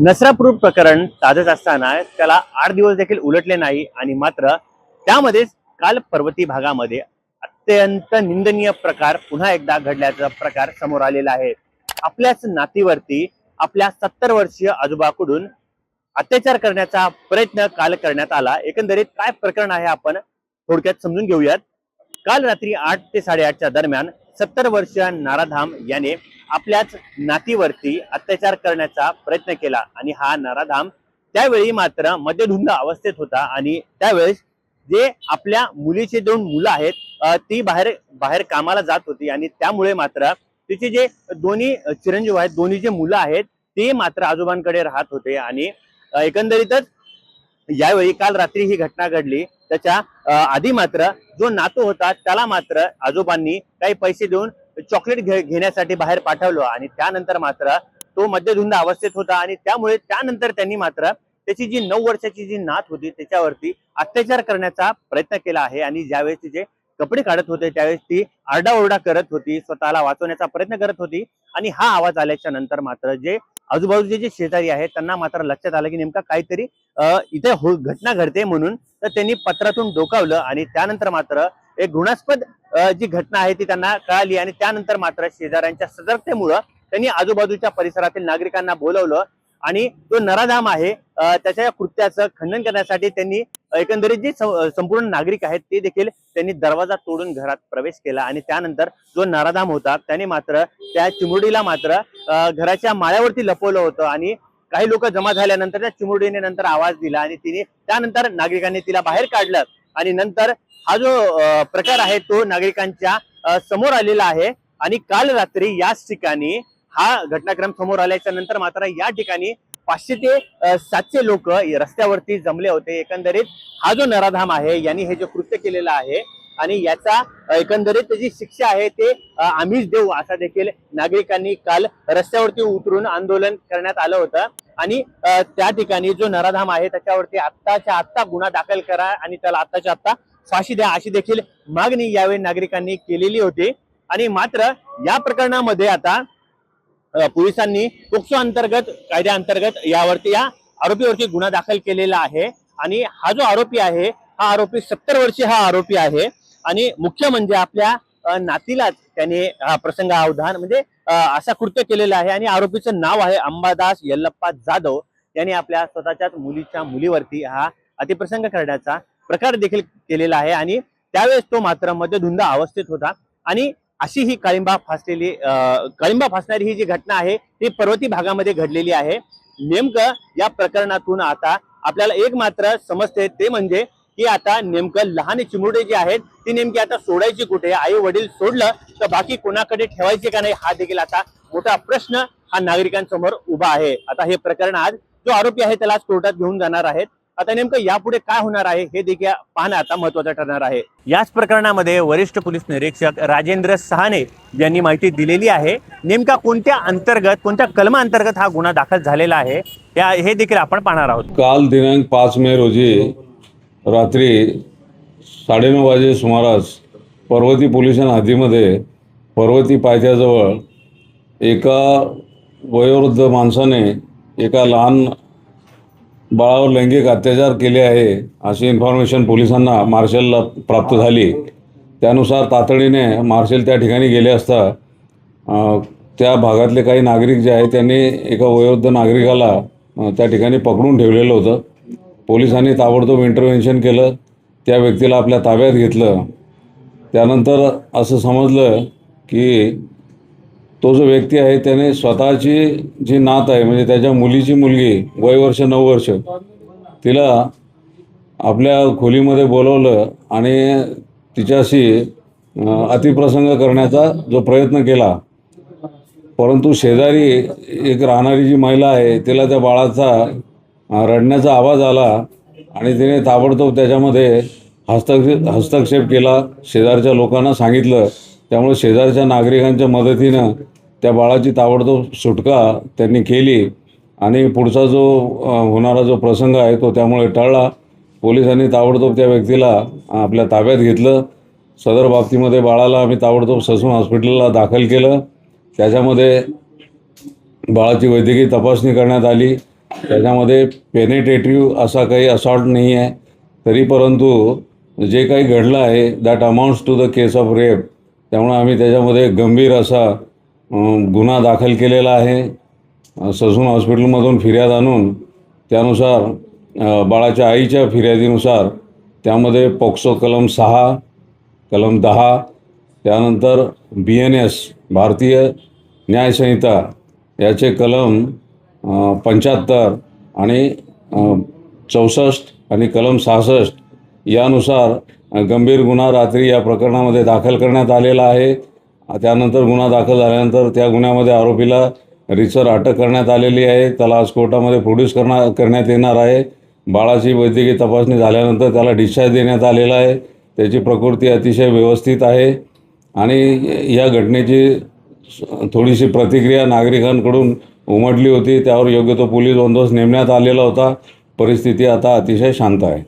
नसरापूर प्रकरण ताजच असताना त्याला 8 दिवस देखील उलटले नाही आणि मात्र त्यामध्येच काल पर्वती भागामध्ये अत्यंत निंदनीय प्रकार पुन्हा एकदा घडल्याचा प्रकार समोर आलेला आहे। आपल्याच नातीवरती आपल्या 70 वर्षीय आजोबाकडून अत्याचार करण्याचा प्रयत्न काल करण्यात आला। एकंदरीत काय प्रकरण आहे आपण थोडक्यात समजून घेऊयात। काल रात्री 8 ते 8:30च्या दरम्यान 70 वर्षीय नाराधाम याने आपल्याच नातीवरती अत्याचार करण्याचा प्रयत्न केला आणि हा नाराधाम त्यावेळी मात्र मद्यधुंद अवस्थेत होता आणि त्यावेळेस जे आपल्या मुलीचे 2 मुलं आहेत ती बाहेर कामाला जात होती आणि त्यामुळे मात्र तिचे जे दोन्ही चिरंजीव आहेत, दोन्ही जे मुलं आहेत ते मात्र आजोबांकडे राहत होते आणि एकंदरीतच यावेळी काल रात्री ही घटना घडली। त्याच्या आधी मात्र जो नातू होता त्याला मात्र आजोबांनी काही पैसे देऊन चॉकलेट घेण्यासाठी बाहेर पाठवलं आणि त्यानंतर मात्र तो मद्यधुंद अवस्थेत होता आणि त्यामुळे त्यानंतर त्यांनी मात्र त्याची जी 9 वर्षाची जी नात होती त्याच्यावरती अत्याचार करण्याचा प्रयत्न केला आहे आणि ज्यावेळेस तिचे कपडे काढत होते त्यावेळेस ती आरडाओरडा करत होती, स्वतःला वाचवण्याचा प्रयत्न करत होती आणि हा आवाज आल्याच्या नंतर मात्र जे आजूबाजूचे जे शेजारी आहेत त्यांना मात्र लक्षात आलं की नेमका काहीतरी इथे घटना घडते म्हणून तर त्यांनी पत्रातून डोकावलं आणि त्यानंतर मात्र एक घृणास्पद जी घटना आहे ती त्यांना कळाली आणि त्यानंतर मात्र शेजाऱ्यांच्या सतर्कतेमुळे त्यांनी आजूबाजूच्या परिसरातील नागरिकांना बोलवलं आणि तो नराधाम आहे त्याच्या कृत्याचं खंडन करण्यासाठी त्यांनी एकंदरीत जे संपूर्ण नागरिक आहेत ते देखील त्यांनी दरवाजा तोडून घरात प्रवेश केला आणि त्यानंतर जो नराधाम होता त्याने मात्र त्या चिमुरडीला मात्र घराच्या माळ्यावरती लपवलं होतं आणि काही लोक जमा झाल्यानंतर त्या चिमुरडीने नंतर आवाज दिला आणि तिने त्यानंतर नागरिकांनी तिला बाहेर काढलं आणि नंतर हा जो प्रकार आहे तो नागरिकांच्या समोर आलेला आहे आणि काल रात्री याच ठिकाणी हा घटनाक्रम समोर आल्याच्या नंतर मात्र या ठिकाणी 500 ते 700 लोक रस्त्यावरती जमले होते। एकंदरीत हा जो नराधाम आहे यांनी हे जे कृत्य केलेलं आहे आणि याचा एकंदरीत जी शिक्षा आहे ते आम्हीच देऊ असा देखील नागरिकांनी काल रस्त्यावरती उतरून आंदोलन करण्यात आलं होतं आणि त्या ठिकाणी जो नराधाम आहे त्याच्यावरती आत्ताच्या आत्ता गुन्हा दाखल करा आणि त्याला आत्ताच्या आत्ता फाशी द्या अशी देखील मागणी यावेळी नागरिकांनी केलेली होती आणि मात्र या प्रकरणामध्ये आता पोलिसांनी पोक्सो अंतर्गत कायद्याअंतर्गत या आरोपीवरती गुन्हा दाखल केलेला आहे आणि हा जो आरोपी आहे हा आरोपी 70 वर्षीय हा आरोपी आहे आणि मुख्य म्हणजे आपल्या नातीलाच त्याने हा प्रसंग अवधान म्हणजे असा कृत्य केलेला आहे आणि आरोपीचं नाव आहे अंबादास यल्लप्पा जाधव। यांनी आपल्या स्वतःच्याच मुलीच्या मुलीवरती हा अतिप्रसंग करण्याचा प्रकार देखील केलेला आहे आणि त्यावेळेस तो मात्र मद्यधुंद अवस्थेत होता आणि अशी ही काळिंबा फासणारी ही जी घटना आहे ती पर्वती भागामध्ये घडलेली आहे। नेमकं या प्रकरणातून आता आपल्याला एक मात्र समजते ते म्हणजे की आता नेमकं लहान चिमुरडे जी आहेत ती नेमकी आता सोडायची कुठे, आई वडील सोडलं तर बाकी कोणाकडे ठेवायचे का नाही हा देखील आता मोठा प्रश्न हा नागरिकांसमोर उभा आहे। आता हे प्रकरण आज जो आरोपी आहे त्याला कोर्टात घेऊन जाणार आहेत। आता नेमकं यापुढे काय होणार आहे हे देखील पाहणं आता महत्त्वाचं ठरणार आहे। याच प्रकरणामध्ये वरिष्ठ पोलीस निरीक्षक राजेंद्र सहाने यांनी माहिती दिलेली आहे। नेमका कोणत्या कलमा अंतर्गत हा गुन्हा दाखल झालेला आहे हे देखील आपण पाहणार आहोत। काल दिनांक 5 मे रोजी रात्री 9:30 वाजे सुमारास पर्वती पोलीस हद्दीमध्ये पर्वती पायथ्याजवळ एका वयोवृद्ध माणसाने एका लहान बाळावर लैंगिक अत्याचार केले आहे अशी इन्फॉर्मेशन पोलिसांना मार्शलला प्राप्त झाली। त्यानुसार तातडीने मार्शल त्या ठिकाणी गेले असता त्या भागातले काही नागरिक जे आहेत त्यांनी एका वयोवृद्ध नागरिकाला त्या ठिकाणी पकडून ठेवलेलं होतं। पोलिसांनी ताबडतोब इंटरव्हेन्शन केलं, त्या व्यक्तीला आपल्या ताब्यात घेतलं। त्यानंतर असं समजलं की तो जो व्यक्ती आहे त्याने स्वतःची जी नात आहे म्हणजे त्याच्या मुलीची मुलगी वय वर्ष 9 वर्ष तिला आपल्या खोलीमध्ये बोलवलं आणि तिच्याशी अतिप्रसंग करण्याचा जो प्रयत्न केला, परंतु शेजारी एक राहणारी जी महिला आहे तिला त्या बाळाचा रडण्याचा आवाज आला आणि तिने ताबडतोब त्याच्यामध्ये हस्तक्षेप केला, शेजारच्या लोकांना सांगितलं। त्यामुळे शेजारच्या नागरिकांच्या मदतीनं त्या बाळाची ताबडतोब सुटका त्यांनी केली आणि पुढचा जो होणारा जो प्रसंग आहे तो त्यामुळे टळला। पोलिसांनी ताबडतोब त्या व्यक्तीला आपल्या ताब्यात घेतलं। सदर बाबतीमध्ये बाळाला आम्ही ताबडतोब ससून हॉस्पिटलला दाखल केलं। त्याच्यामध्ये बाळाची वैद्यकीय तपासणी करण्यात आली त्याच्यामध्ये पेनिटेटिव्ह असा काही असॉल्ट नाही आहे. तरी परंतु जे काही घडलं आहे that amounts to the case of rape. त्यामुळे आम्ही त्याच्यामध्ये गंभीर असा गुन्हा दाखल केलेला आहे. ससून हॉस्पिटलमधून फिर्याद आणून त्यानुसार बाळाच्या आईच्या फिर्यादीनुसार त्यामध्ये पॉक्सो कलम 6, कलम 10, त्यानंतर BNS भारतीय न्यायसंहिता याचे कलम 75 आणि 64 आणि कलम 66 यानुसार गंभीर गुन्हा रात्री या प्रकरणामध्ये दाखल करण्यात आलेला आहे. त्यानंतर गुन्हा दाखल झाल्यानंतर त्या गुन्ह्यामध्ये आरोपीला रीतसर अटक करण्यात आलेली आहे. त्याला आज कोर्टामध्ये प्रोड्यूस करण्यात येणार आहे. बाळाची वैद्यकीय तपासणी झाल्यानंतर त्याला डिस्चार्ज देण्यात आलेला आहे. त्याची प्रकृती अतिशय व्यवस्थित आहे आणि या घटनेची थोडीशी प्रतिक्रिया नागरिकांकडून उमटली होती. त्यावर योग्य तो पोलीस बंदोबस्त नेमण्यात आलेला होता. परिस्थिती आता अतिशय शांत आहे.